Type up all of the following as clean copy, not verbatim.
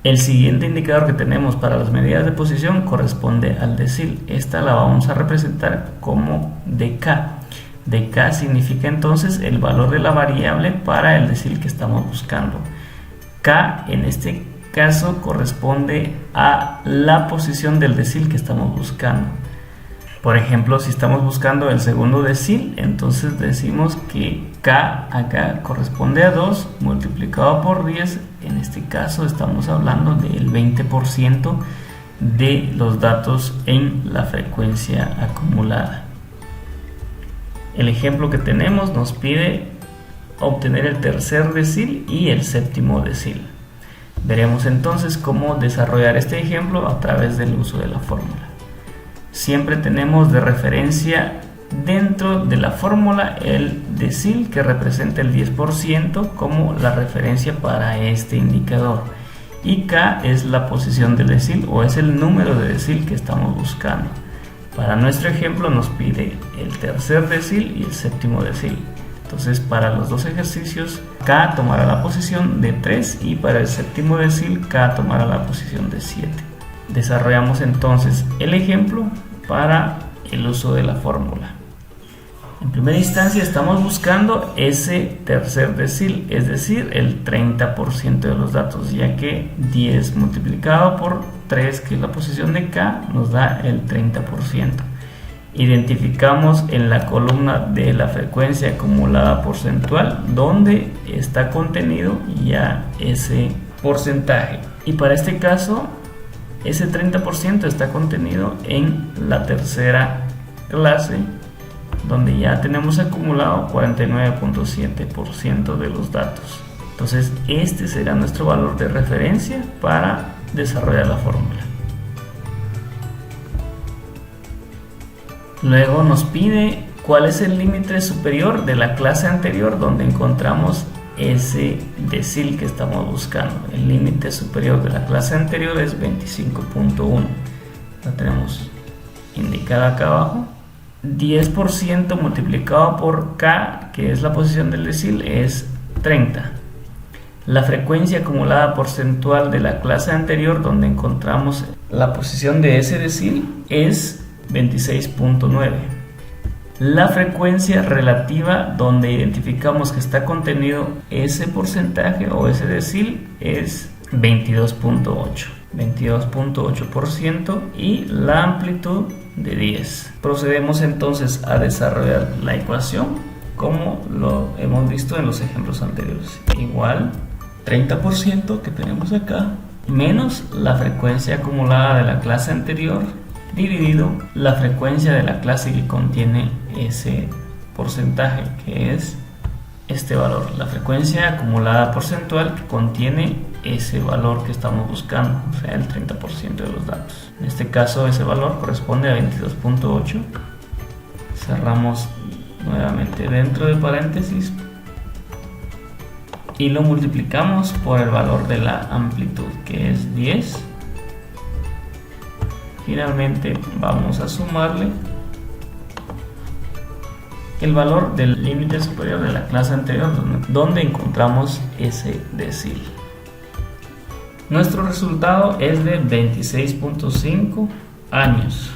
El siguiente indicador que tenemos para las medidas de posición corresponde al decil. Esta la vamos a representar como dk. dk significa entonces el valor de la variable para el decil que estamos buscando. K en este caso corresponde a la posición del decil que estamos buscando. Por ejemplo, si estamos buscando el segundo decil, entonces decimos que K acá corresponde a 2 multiplicado por 10. En este caso estamos hablando del 20% de los datos en la frecuencia acumulada. El ejemplo que tenemos nos pide obtener el tercer decil y el séptimo decil. Veremos entonces cómo desarrollar este ejemplo a través del uso de la fórmula. Siempre tenemos de referencia dentro de la fórmula el decil que representa el 10% como la referencia para este indicador, y K es la posición del decil o es el número de decil que estamos buscando. Para nuestro ejemplo nos pide el tercer decil y el séptimo decil. Entonces para los dos ejercicios K tomará la posición de 3 y para el séptimo decil K tomará la posición de 7. Desarrollamos entonces el ejemplo para el uso de la fórmula. En primera instancia estamos buscando ese tercer decil, es decir, el 30% de los datos, ya que 10 multiplicado por 3, que es la posición de K, nos da el 30%. Identificamos en la columna de la frecuencia acumulada porcentual donde está contenido ya ese porcentaje. Y para este caso, ese 30% está contenido en la tercera clase, donde ya tenemos acumulado 49.7% de los datos. Entonces este será nuestro valor de referencia para desarrollar la fórmula. Luego nos pide cuál es el límite superior de la clase anterior donde encontramos ese decil que estamos buscando. El límite superior de la clase anterior es 25.1. La tenemos indicada acá abajo. 10% multiplicado por K, que es la posición del decil, es 30. La frecuencia acumulada porcentual de la clase anterior donde encontramos la posición de ese decil es 26.9. La frecuencia relativa donde identificamos que está contenido ese porcentaje o ese decil es 22.8%, y la amplitud de 10. Procedemos entonces a desarrollar la ecuación como lo hemos visto en los ejemplos anteriores. Igual 30% que tenemos acá menos la frecuencia acumulada de la clase anterior dividido la frecuencia de la clase que contiene ese porcentaje, que es este valor, la frecuencia acumulada porcentual que contiene ese valor que estamos buscando, o sea, el 30% de los datos. En este caso ese valor corresponde a 22.8. Cerramos nuevamente dentro de paréntesis y lo multiplicamos por el valor de la amplitud, que es 10. Finalmente vamos a sumarle el valor del límite superior de la clase anterior donde encontramos ese decil. Nuestro resultado es de 26.5 años.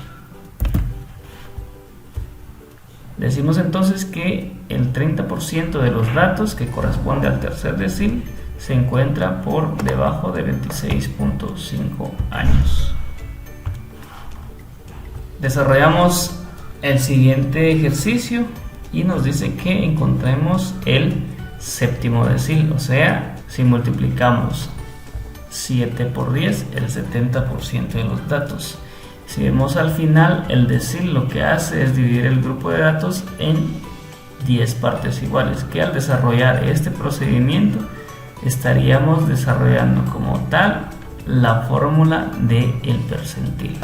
Decimos entonces que el 30% de los datos que corresponde al tercer decil se encuentra por debajo de 26.5 años. Desarrollamos el siguiente ejercicio y nos dice que encontremos el séptimo decil, o sea, si multiplicamos 7 por 10, el 70% de los datos. Si vemos al final, el decil lo que hace es dividir el grupo de datos en 10 partes iguales, que al desarrollar este procedimiento estaríamos desarrollando como tal la fórmula del percentil.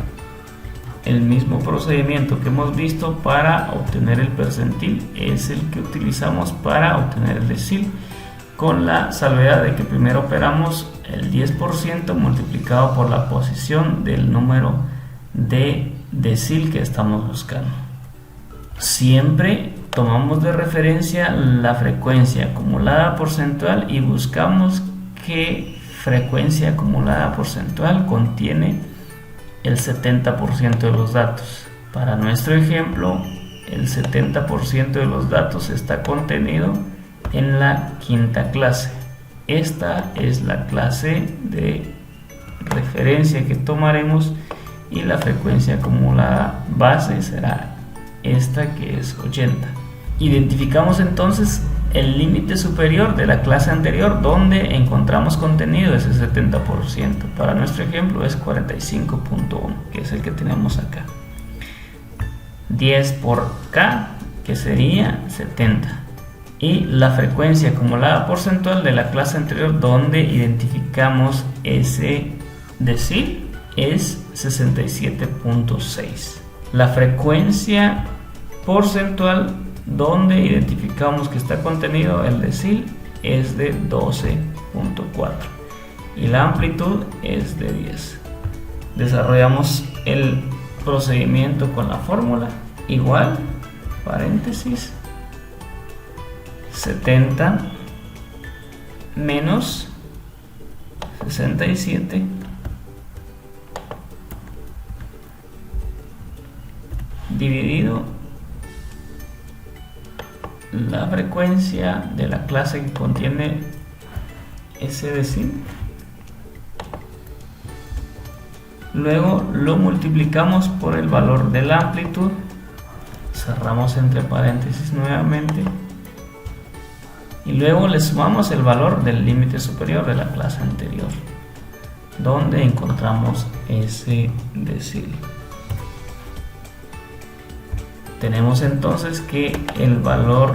El mismo procedimiento que hemos visto para obtener el percentil es el que utilizamos para obtener el decil, con la salvedad de que primero operamos el 10% multiplicado por la posición del número de decil que estamos buscando. Siempre tomamos de referencia la frecuencia acumulada porcentual y buscamos qué frecuencia acumulada porcentual contiene el 70% de los datos. Para nuestro ejemplo, el 70% de los datos está contenido en la quinta clase. Esta es la clase de referencia que tomaremos y la frecuencia acumulada base será esta, que es 80. Identificamos entonces el límite superior de la clase anterior donde encontramos contenido ese 70%. Para nuestro ejemplo es 45.1, que es el que tenemos acá. 10 por K, que sería 70. Y la frecuencia acumulada porcentual de la clase anterior donde identificamos ese decil es 67.6. La frecuencia porcentual donde identificamos que está contenido el decil es de 12.4 y la amplitud es de 10. Desarrollamos el procedimiento con la fórmula igual, paréntesis, 70 menos 67 dividido la frecuencia de la clase que contiene ese decil. Luego lo multiplicamos por el valor de la amplitud, cerramos entre paréntesis nuevamente y luego le sumamos el valor del límite superior de la clase anterior donde encontramos ese decil. Tenemos entonces que el valor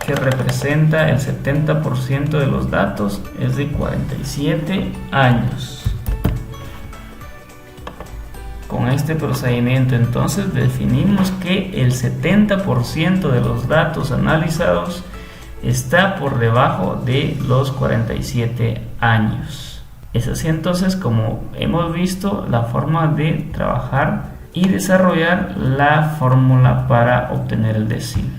que representa el 70% de los datos es de 47 años. Con este procedimiento entonces definimos que el 70% de los datos analizados está por debajo de los 47 años. Es así entonces como hemos visto la forma de trabajar y desarrollar la fórmula para obtener el decil.